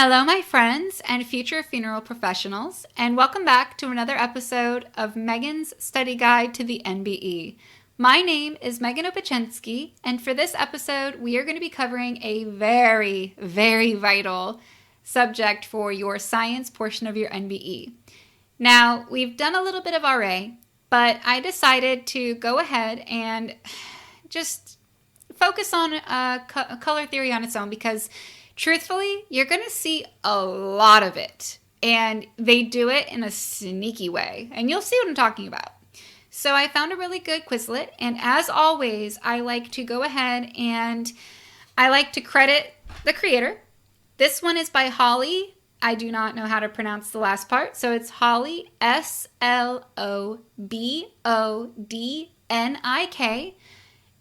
Hello, my friends and future funeral professionals, and welcome back to another episode of Megan's Study Guide to the NBE. My name is Megan Opachensky, and for this episode, we are going to be covering a very, very vital subject for your science portion of your NBE. Now, we've done a little bit of RA, but I decided to go ahead and just focus on color theory on its own because truthfully, you're going to see a lot of it, and they do it in a sneaky way, and you'll see what I'm talking about. So I found a really good Quizlet, and as always, I like to go ahead and I like to credit the creator. This one is by Holly. I do not know how to pronounce the last part, so it's Holly, Slobodnik,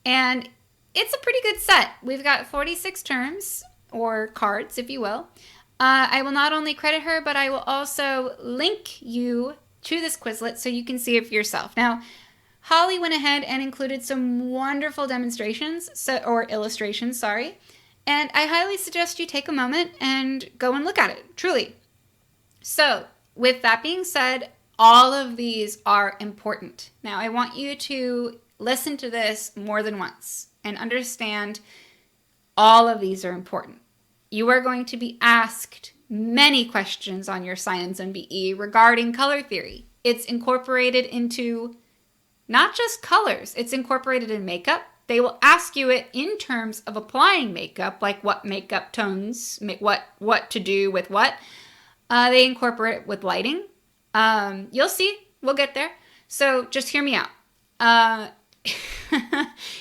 and it's a pretty good set. We've got 46 terms, or cards, if you will. I will not only credit her, but I will also link you to this Quizlet so you can see it for yourself. Now, Holly went ahead and included some wonderful demonstrations, or illustrations, and I highly suggest you take a moment and go and look at it, truly. So, with that being said, all of these are important. Now, I want you to listen to this more than once and understand all of these are important. You are going to be asked many questions on your science MBE regarding color theory. It's incorporated into not just colors, it's incorporated in makeup. They will ask you it in terms of applying makeup, like what makeup tones, what to do with what. They incorporate it with lighting. You'll see, we'll get there. So just hear me out.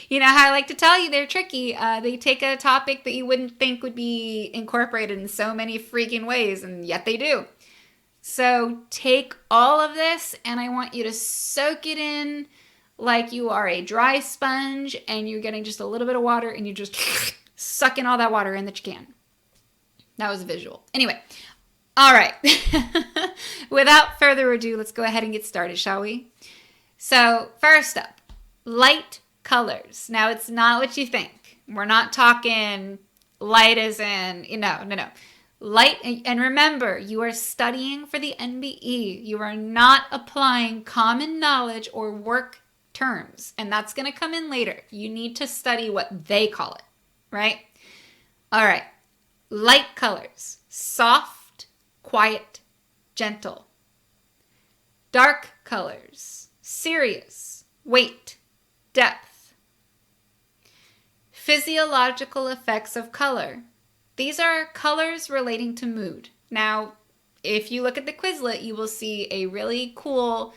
You know how I like to tell you they're tricky. They take a topic that you wouldn't think would be incorporated in so many freaking ways, and yet they do. So take all of this, and I want you to soak it in like you are a dry sponge, and you're getting just a little bit of water, and you're just sucking all that water in that you can. That was a visual. Anyway, all right. Without further ado, let's go ahead and get started, shall we? So first up, light colors. Now, it's not what you think. We're not talking light as in, no. Light, and remember, you are studying for the NBE. You are not applying common knowledge or work terms, and that's going to come in later. You need to study what they call it, right? All right. Light colors. Soft, quiet, gentle. Dark colors. Serious, weight, depth. Physiological effects of color. These are colors relating to mood. Now, if you look at the Quizlet, you will see a really cool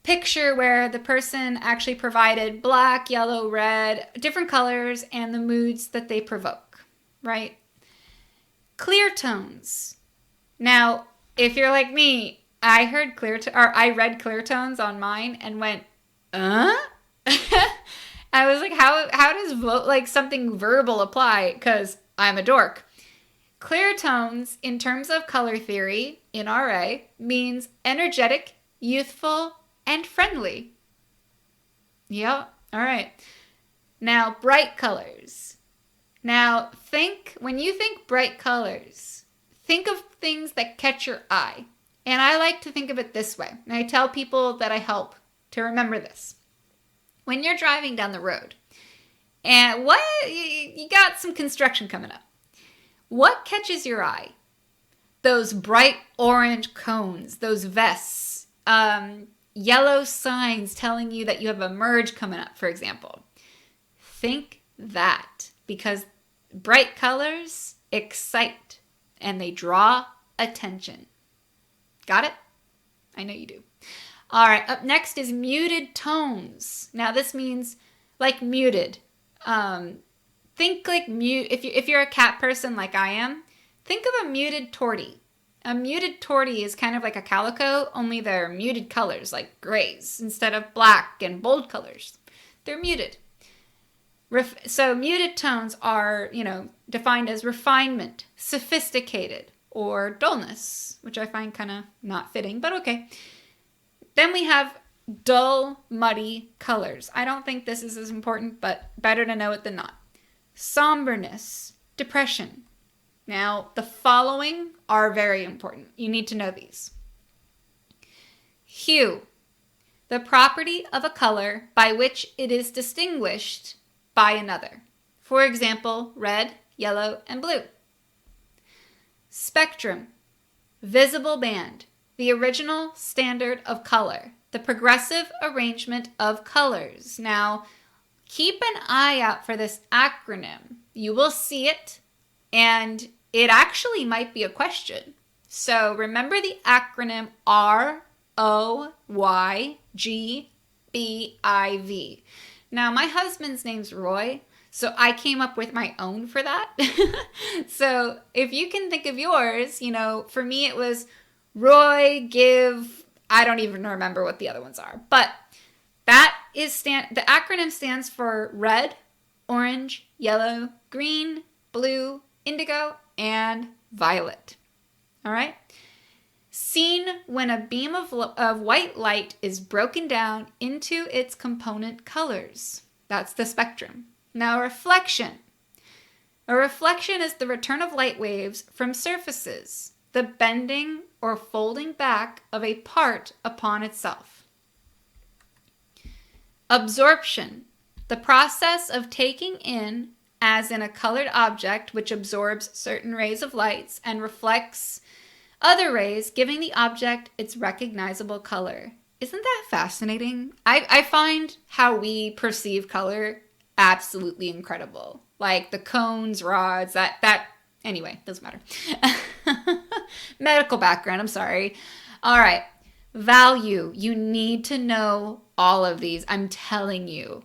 picture where the person actually provided black, yellow, red, different colors, and the moods that they provoke, right? Clear tones. Now, if you're like me, I read clear tones on mine and went, I was like, how does something verbal apply? Because I'm a dork. Clear tones, in terms of color theory in RA, means energetic, youthful, and friendly. Yep. All right. Now, bright colors. Now, when you think bright colors, think of things that catch your eye. And I like to think of it this way. And I tell people that I help to remember this. When you're driving down the road, and you got some construction coming up, what catches your eye? Those bright orange cones, those vests, yellow signs telling you that you have a merge coming up, for example. Think that, because bright colors excite and they draw attention. Got it? I know you do. All right, up next is muted tones. Now this means like muted. Think like mute. If you're a cat person like I am, think of a muted tortie. A muted tortie is kind of like a calico, only they're muted colors like grays instead of black and bold colors. They're muted. So muted tones are, defined as refinement, sophisticated, or dullness, which I find kind of not fitting, but okay. Then we have dull, muddy colors. I don't think this is as important, but better to know it than not. Somberness, depression. Now, the following are very important. You need to know these. Hue, the property of a color by which it is distinguished by another. For example, red, yellow, and blue. Spectrum, visible band, the original standard of color, the progressive arrangement of colors. Now, keep an eye out for this acronym. You will see it, and it actually might be a question. So remember the acronym ROYGBIV. Now, my husband's name's Roy, so I came up with my own for that. So if you can think of yours, for me it was Roy, give, I don't even remember what the other ones are. But that is the acronym stands for red, orange, yellow, green, blue, indigo, and violet. All right? Seen when a beam of white light is broken down into its component colors. That's the spectrum. Now, reflection. A reflection is the return of light waves from surfaces, the bending or folding back of a part upon itself. Absorption. The process of taking in, as in a colored object which absorbs certain rays of lights and reflects other rays, giving the object its recognizable color. Isn't that fascinating? I find how we perceive color absolutely incredible. Like the cones, rods, anyway, doesn't matter. Medical background, I'm sorry. All right. Value. You need to know all of these. I'm telling you.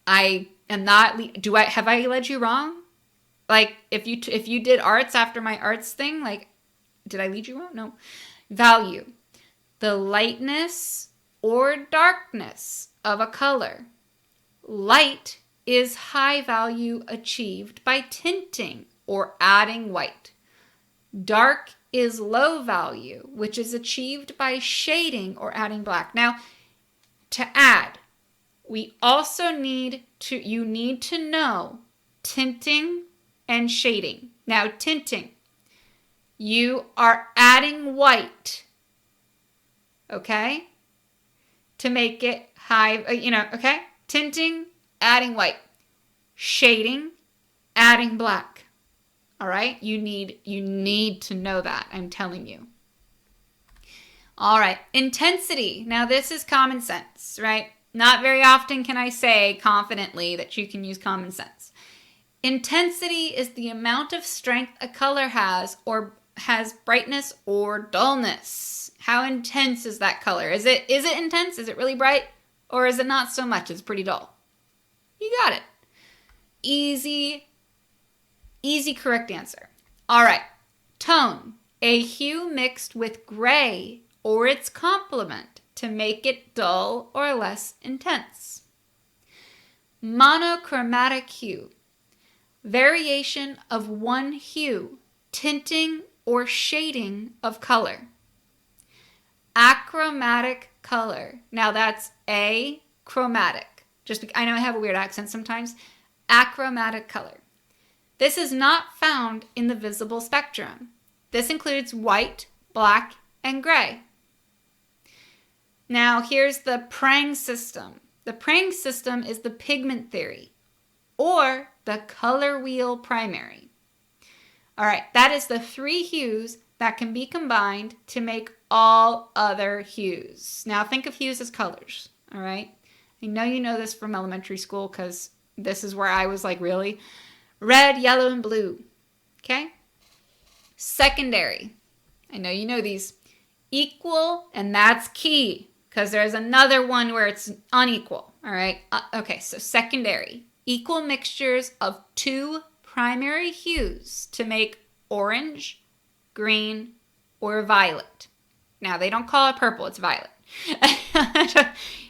I am not, have I led you wrong? Like, if you did arts after my arts thing, like, did I lead you wrong? No. Value. The lightness or darkness of a color. Light is high value achieved by tinting or adding white. Dark is low value, which is achieved by shading or adding black. Now, to add, you need to know tinting and shading. Now, tinting, you are adding white, okay, to make it high, okay? Tinting, adding white. Shading, adding black. All right? You need to know that. I'm telling you. All right. Intensity. Now, this is common sense, right? Not very often can I say confidently that you can use common sense. Intensity is the amount of strength a color has or has brightness or dullness. How intense is that color? Is it intense? Is it really bright? Or is it not so much? It's pretty dull. You got it. Easy correct answer. All right. Tone. A hue mixed with gray or its complement to make it dull or less intense. Monochromatic hue. Variation of one hue, tinting or shading of color. Achromatic color. Now that's achromatic. I know I have a weird accent sometimes. Achromatic color. This is not found in the visible spectrum. This includes white, black, and gray. Now here's the Prang system. The Prang system is the pigment theory or the color wheel primary. All right, that is the three hues that can be combined to make all other hues. Now think of hues as colors, all right? I know you know this from elementary school because this is where I was like, really? Red, yellow, and blue, okay? Secondary. I know you know these. Equal, and that's key because there's another one where it's unequal, all right? Okay, so secondary. Equal mixtures of two primary hues to make orange, green, or violet. Now, they don't call it purple, it's violet.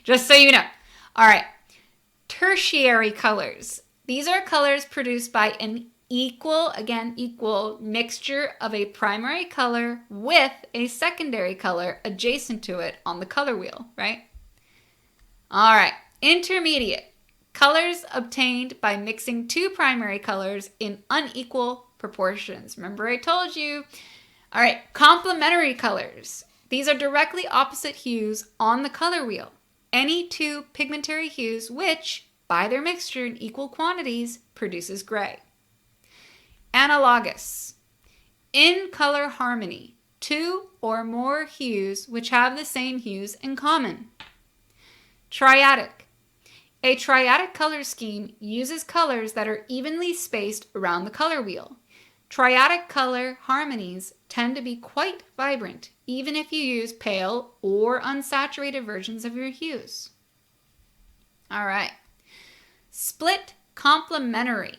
Just so you know. All right. Tertiary colors. These are colors produced by an equal mixture of a primary color with a secondary color adjacent to it on the color wheel, right? All right. Intermediate. Colors obtained by mixing two primary colors in unequal proportions. Remember I told you. All right, complementary colors. These are directly opposite hues on the color wheel. Any two pigmentary hues which, by their mixture in equal quantities, produces gray. Analogous. In color harmony, two or more hues which have the same hues in common. Triadic. A triadic color scheme uses colors that are evenly spaced around the color wheel. Triadic color harmonies tend to be quite vibrant, even if you use pale or unsaturated versions of your hues. All right. Split complementary.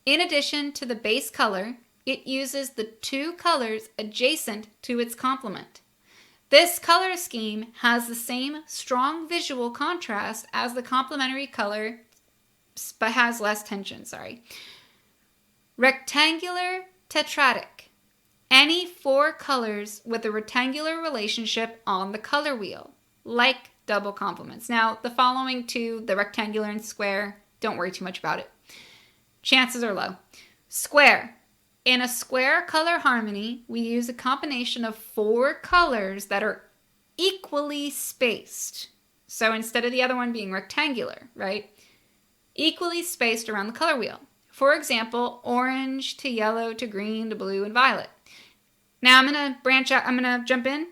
In addition to the base color, it uses the two colors adjacent to its complement. This color scheme has the same strong visual contrast as the complementary color, but has less tension, Rectangular tetradic. Any four colors with a rectangular relationship on the color wheel, like double complements. Now, the following two, the rectangular and square, don't worry too much about it. Chances are low. Square. In a square color harmony, we use a combination of four colors that are equally spaced. So instead of the other one being rectangular, right? Equally spaced around the color wheel. For example, orange to yellow to green to blue and violet. Now I'm going to branch out. I'm going to jump in.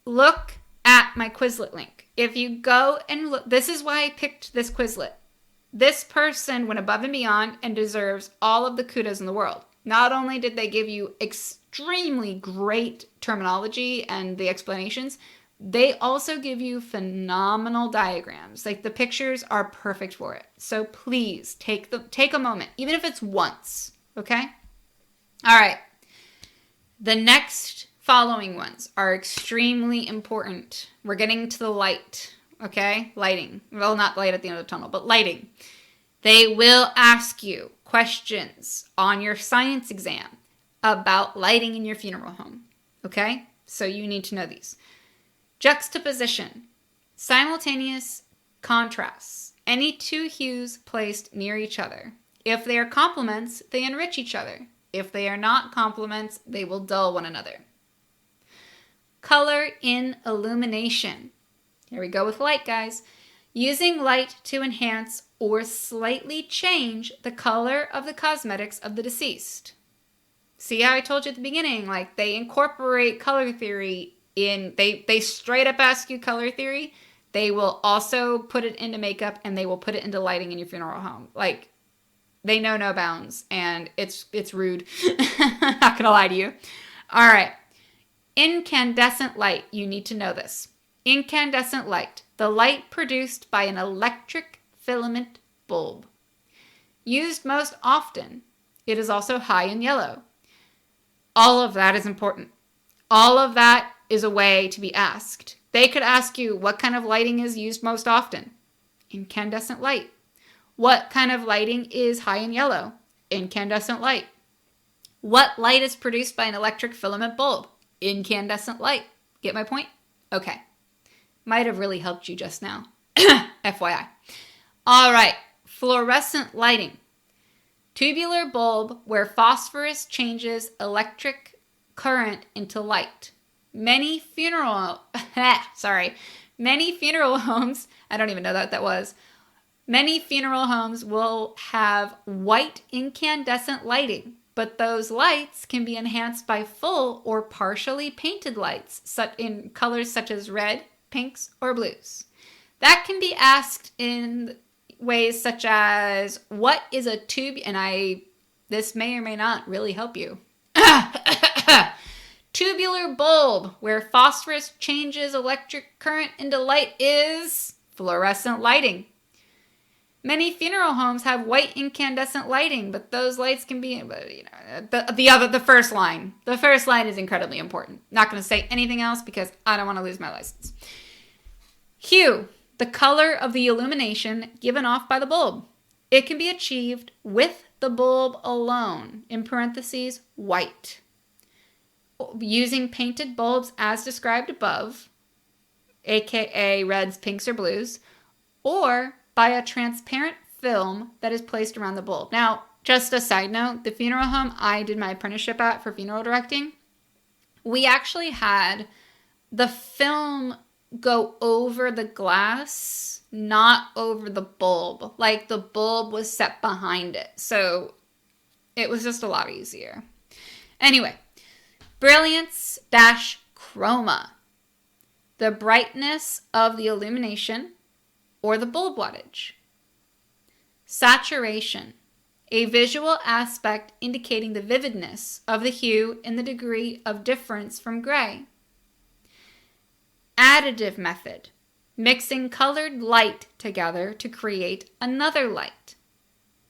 Look at my Quizlet link. If you go and look, this is why I picked this Quizlet. This person went above and beyond and deserves all of the kudos in the world. Not only did they give you extremely great terminology and the explanations, they also give you phenomenal diagrams. Like the pictures are perfect for it. So please take a moment, even if it's once, okay? All right. The next following ones are extremely important. We're getting to the light, okay? Lighting. Well, not light at the end of the tunnel, but lighting. They will ask you questions on your science exam about lighting in your funeral home, okay? So you need to know these. Juxtaposition, simultaneous contrasts, any two hues placed near each other. If they are complements, they enrich each other. If they are not complements, they will dull one another. Color in illumination. Here we go with light, guys. Using light to enhance or slightly change the color of the cosmetics of the deceased. See how I told you at the beginning, like they incorporate color theory in, they straight up ask you color theory. They will also put it into makeup and they will put it into lighting in your funeral home. Like they know no bounds and it's rude. Not gonna lie to you. All right. Incandescent light, you need to know this. Incandescent light, the light produced by an electric filament bulb. Used most often, it is also high in yellow. All of that is important. All of that is a way to be asked. They could ask you, what kind of lighting is used most often? Incandescent light. What kind of lighting is high in yellow? Incandescent light. What light is produced by an electric filament bulb? Incandescent light. Get my point? Okay. Might have really helped you just now. FYI. All right. Fluorescent lighting. Tubular bulb where phosphorus changes electric current into light. Many funeral homes, I don't even know what that was. Many funeral homes will have white incandescent lighting, but those lights can be enhanced by full or partially painted lights in colors such as red, pinks, or blues. That can be asked in ways such as, what is a tube? And this may or may not really help you. Tubular bulb, where phosphorus changes electric current into light, is fluorescent lighting. Many funeral homes have white incandescent lighting, but those lights can be, the first line. The first line is incredibly important. Not going to say anything else because I don't want to lose my license. Hue, the color of the illumination given off by the bulb. It can be achieved with the bulb alone, in parentheses, white. Using painted bulbs as described above, aka reds, pinks, or blues, or by a transparent film that is placed around the bulb. Now, Just a side note, the funeral home I did my apprenticeship at for funeral directing, we actually had the film go over the glass, not over the bulb. Like the bulb was set behind it. So it was just a lot easier. Anyway, brilliance dash chroma. The brightness of the illumination or the bulb wattage. Saturation. A visual aspect indicating the vividness of the hue and the degree of difference from gray. Additive method. Mixing colored light together to create another light.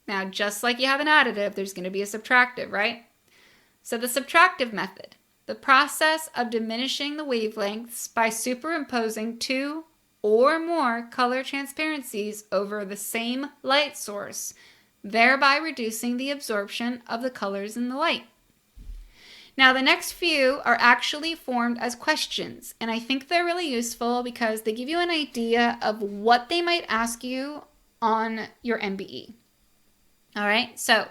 Now, just like you have an additive, there's going to be a subtractive, right? So the subtractive method. The process of diminishing the wavelengths by superimposing two or more color transparencies over the same light source, thereby reducing the absorption of the colors in the light. Now, the next few are actually formed as questions, and I think they're really useful because they give you an idea of what they might ask you on your MBE. All right, so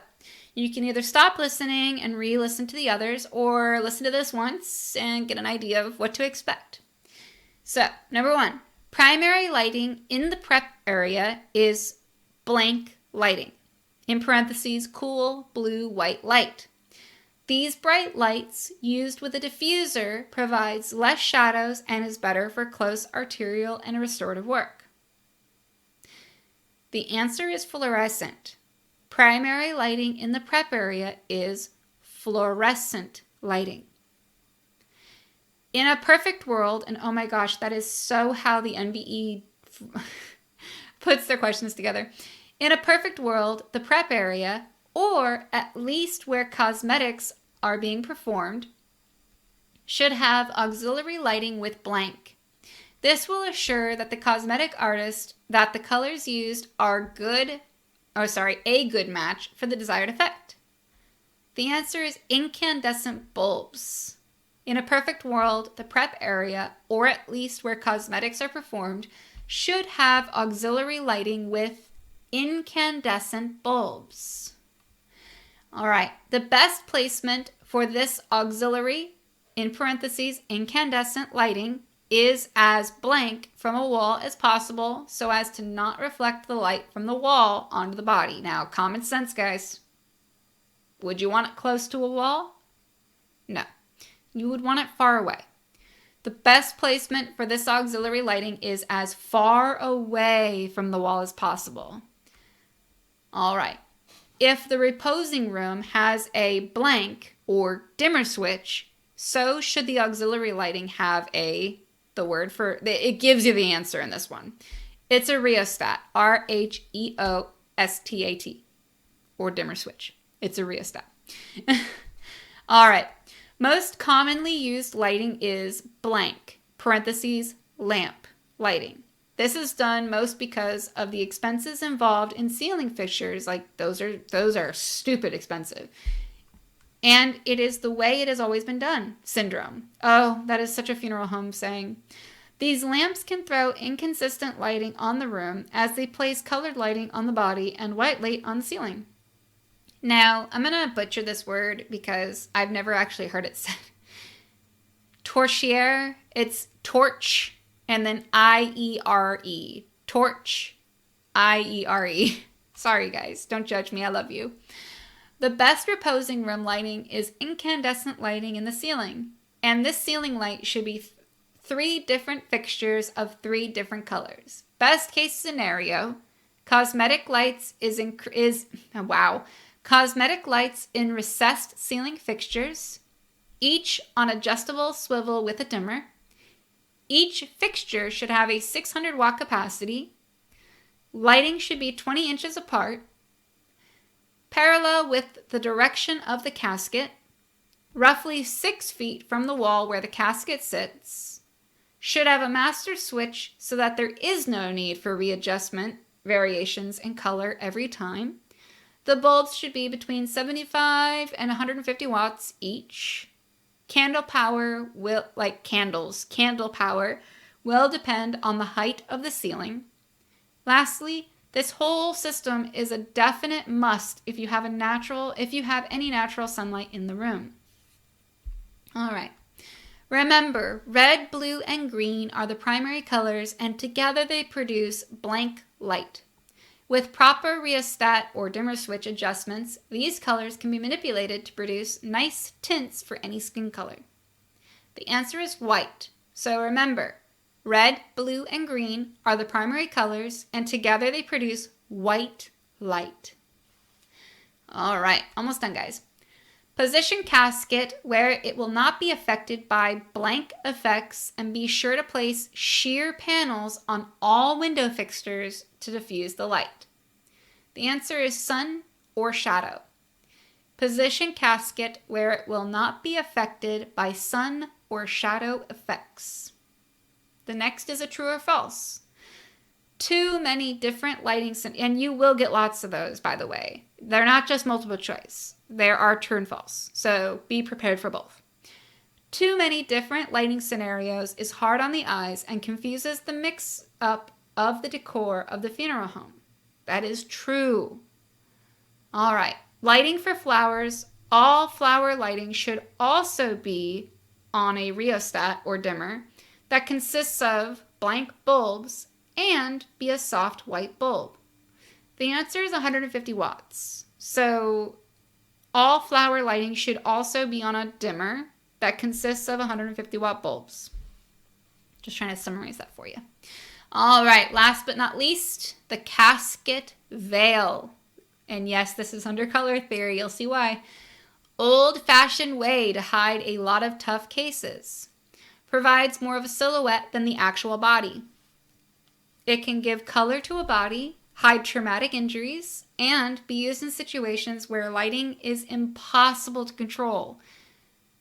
you can either stop listening and re-listen to the others or listen to this once and get an idea of what to expect. So, number 1, primary lighting in the prep area is blank lighting. In parentheses, cool, blue, white light. These bright lights used with a diffuser provides less shadows and is better for close arterial and restorative work. The answer is fluorescent. Primary lighting in the prep area is fluorescent lighting. In a perfect world, and oh my gosh, that is so how the NBE puts their questions together. In a perfect world, the prep area, or at least where cosmetics are being performed, should have auxiliary lighting with blank. This will assure that the cosmetic artist that the colors used are a good match for the desired effect. The answer is incandescent bulbs. In a perfect world, the prep area, or at least where cosmetics are performed, should have auxiliary lighting with incandescent bulbs. All right, the best placement for this auxiliary, in parentheses, incandescent lighting, is as blank from a wall as possible so as to not reflect the light from the wall onto the body. Now, common sense, guys. Would you want it close to a wall? No. You would want it far away. The best placement for this auxiliary lighting is as far away from the wall as possible. All right. If the reposing room has a blank or dimmer switch, so should the auxiliary lighting have it gives you the answer in this one. It's a rheostat, RHEOSTAT, or dimmer switch. It's a rheostat. All right. Most commonly used lighting is blank, parentheses, lamp lighting. This is done most because of the expenses involved in ceiling fixtures. Like those are stupid expensive. And it is the way it has always been done syndrome. Oh, that is such a funeral home saying. These lamps can throw inconsistent lighting on the room as they place colored lighting on the body and white light on the ceiling. Now, I'm going to butcher this word because I've never actually heard it said. Torchiere, it's torch and then I-E-R-E. Torch, I-E-R-E. Sorry, guys. Don't judge me. I love you. The best reposing room lighting is incandescent lighting in the ceiling. And this ceiling light should be 3 different fixtures of 3 different colors. Best case scenario, cosmetic lights Cosmetic lights in recessed ceiling fixtures, each on adjustable swivel with a dimmer. Each fixture should have a 600 watt capacity. Lighting should be 20 inches apart, parallel with the direction of the casket, roughly 6 feet from the wall where the casket sits. Should have a master switch so that there is no need for readjustment, variations in color every time. The bulbs should be between 75 and 150 watts each. Candle power will depend on the height of the ceiling. Lastly, This whole system is a definite must if you have any natural sunlight in the room. All right. Remember, red, blue, and green are the primary colors, and together they produce blank light. With proper rheostat or dimmer switch adjustments, these colors can be manipulated to produce nice tints for any skin color. The answer is white. So remember, red, blue, and green are the primary colors, and together they produce white light. All right, almost done, guys. Position casket where it will not be affected by blank effects, and be sure to place sheer panels on all window fixtures to diffuse the light. The answer is sun or shadow. Position casket where it will not be affected by sun or shadow effects. The next is a true or false. Too many different lighting, and you will get lots of those, by the way. They're not just multiple choice. There are true and false, so be prepared for both. Too many different lighting scenarios is hard on the eyes and confuses the mix-up of the decor of the funeral home. That is true. All right, lighting for flowers. All flower lighting should also be on a rheostat or dimmer that consists of blank bulbs and be a soft white bulb. The answer is 150 watts. So all flower lighting should also be on a dimmer that consists of 150 watt bulbs. Just trying to summarize that for you. All right, last but not least, the casket veil. And yes, this is under color theory. You'll see why. Old-fashioned way to hide a lot of tough cases. Provides more of a silhouette than the actual body. It can give color to a body, hide traumatic injuries, and be used in situations where lighting is impossible to control.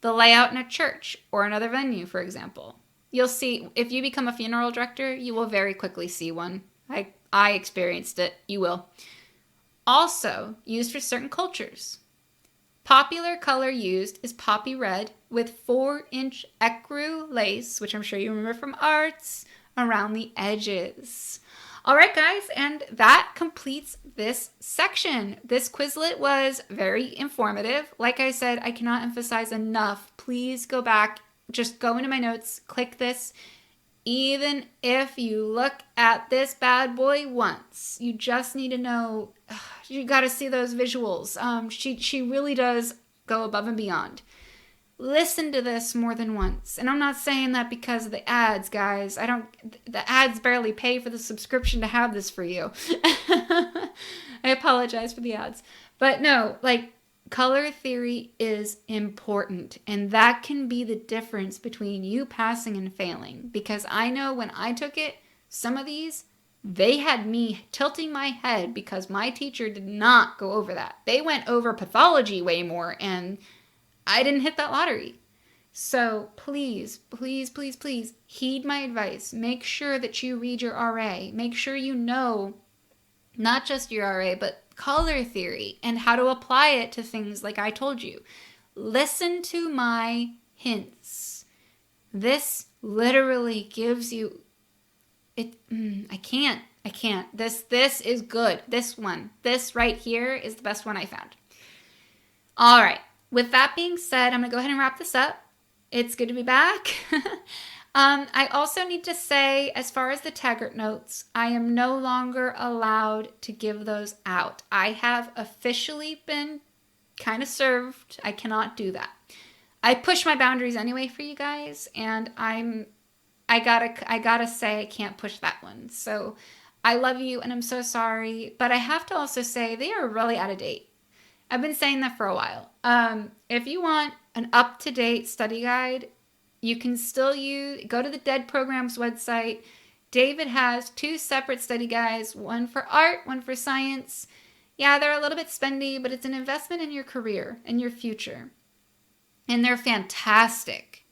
The layout in a church or another venue, for example. You'll see, if you become a funeral director, you will very quickly see one. I experienced it. You will. Also, used for certain cultures. Popular color used is poppy red with 4-inch ecru lace, which I'm sure you remember from arts, around the edges. All right, guys, and that completes this section. This Quizlet was very informative. Like I said, I cannot emphasize enough. Please go back, just go into my notes, click this. Even if you look at this bad boy once, you just need to know, you got to see those visuals. She really does go above and beyond. Listen to this more than once. And I'm not saying that because of the ads, guys. The ads barely pay for the subscription to have this for you. I apologize for the ads. But no, color theory is important. And that can be the difference between you passing and failing. Because I know when I took it, some of these, they had me tilting my head because my teacher did not go over that. They went over pathology way more, and I didn't hit that lottery. So please, please, please, please heed my advice. Make sure that you read your RA. Make sure you know not just your RA, but color theory and how to apply it to things like I told you. Listen to my hints. This literally gives you it. I can't. This is good. This right here is the best one I found. All right. With that being said, I'm going to go ahead and wrap this up. It's good to be back. I also need to say, as far as the Taggart notes, I am no longer allowed to give those out. I have officially been kind of served. I cannot do that. I push my boundaries anyway for you guys, and I gotta say I can't push that one. So I love you, and I'm so sorry, but I have to also say they are really out of date. I've been saying that for a while. If you want an up-to-date study guide, you can still go to the DEAD Program's website. David has 2 separate study guides, one for art, one for science. Yeah, they're a little bit spendy, but it's an investment in your career and your future. And they're fantastic.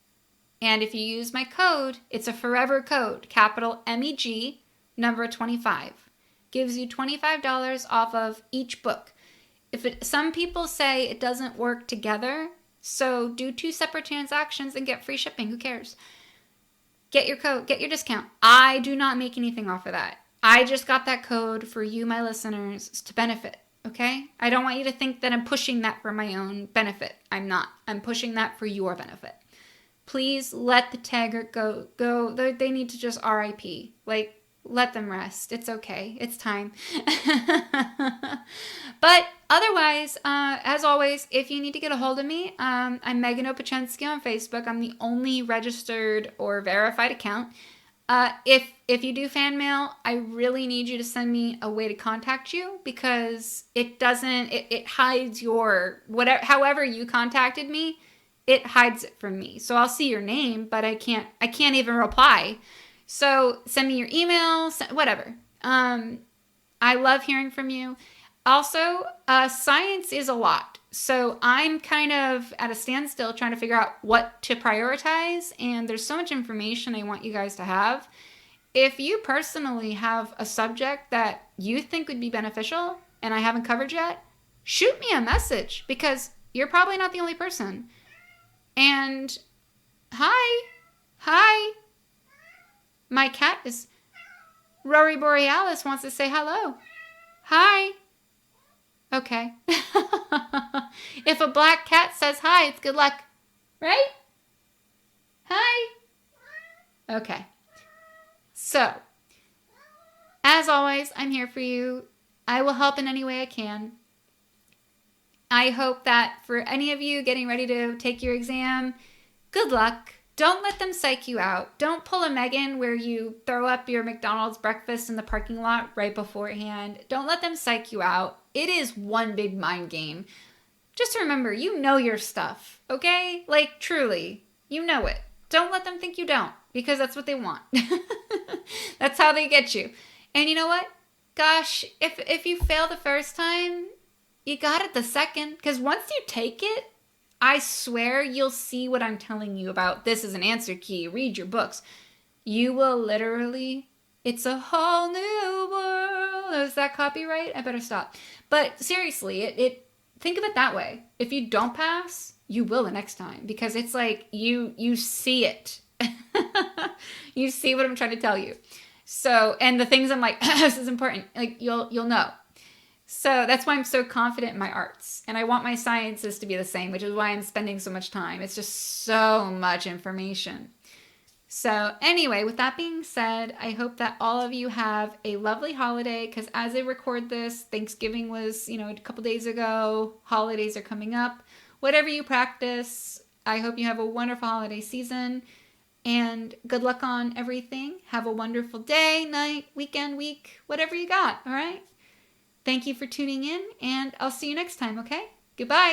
And if you use my code, it's a forever code, capital MEG, number 25. Gives you $25 off of each book. Some people say it doesn't work together, so do 2 separate transactions and get free shipping. Who cares? Get your code, get your discount. I do not make anything off of that. I just got that code for you, my listeners, to benefit. Okay? I don't want you to think that I'm pushing that for my own benefit. I'm not. I'm pushing that for your benefit. Please let the tagger go. They need to just RIP. Like, let them rest. It's okay. It's time. But otherwise, as always, if you need to get a hold of me, I'm Megan Opachensky on Facebook. I'm the only registered or verified account. If you do fan mail, I really need you to send me a way to contact you, because it hides your whatever, however you contacted me, it hides it from me. So I'll see your name, but I can't even reply. So send me your email, whatever. I love hearing from you. Also, science is a lot. So I'm kind of at a standstill trying to figure out what to prioritize, and there's so much information I want you guys to have. If you personally have a subject that you think would be beneficial and I haven't covered yet, shoot me a message, because you're probably not the only person. And hi. My cat is, Rory Borealis wants to say hello. Hi. Okay. If a black cat says hi, it's good luck. Right? Hi. Okay. So, as always, I'm here for you. I will help in any way I can. I hope that for any of you getting ready to take your exam, good luck. Don't let them psych you out. Don't pull a Megan where you throw up your McDonald's breakfast in the parking lot right beforehand. Don't let them psych you out. It is one big mind game. Just remember, you know your stuff, okay? Like, truly, you know it. Don't let them think you don't, because that's what they want. That's how they get you. And you know what? Gosh, if you fail the first time, you got it the second. Because once you take it, I swear you'll see what I'm telling you about. This is an answer key. Read your books. You will literally, it's a whole new world. Is that copyright? I better stop. But seriously, think of it that way. If you don't pass, you will the next time, because it's like you see it. You see what I'm trying to tell you. So, and the things I'm like, this is important. Like you'll know. So that's why I'm so confident in my arts. And I want my sciences to be the same, which is why I'm spending so much time. It's just so much information. So anyway, with that being said, I hope that all of you have a lovely holiday, because as I record this, Thanksgiving was, a couple days ago. Holidays are coming up. Whatever you practice, I hope you have a wonderful holiday season. And good luck on everything. Have a wonderful day, night, weekend, week, whatever you got, all right? Thank you for tuning in, and I'll see you next time, okay? Goodbye.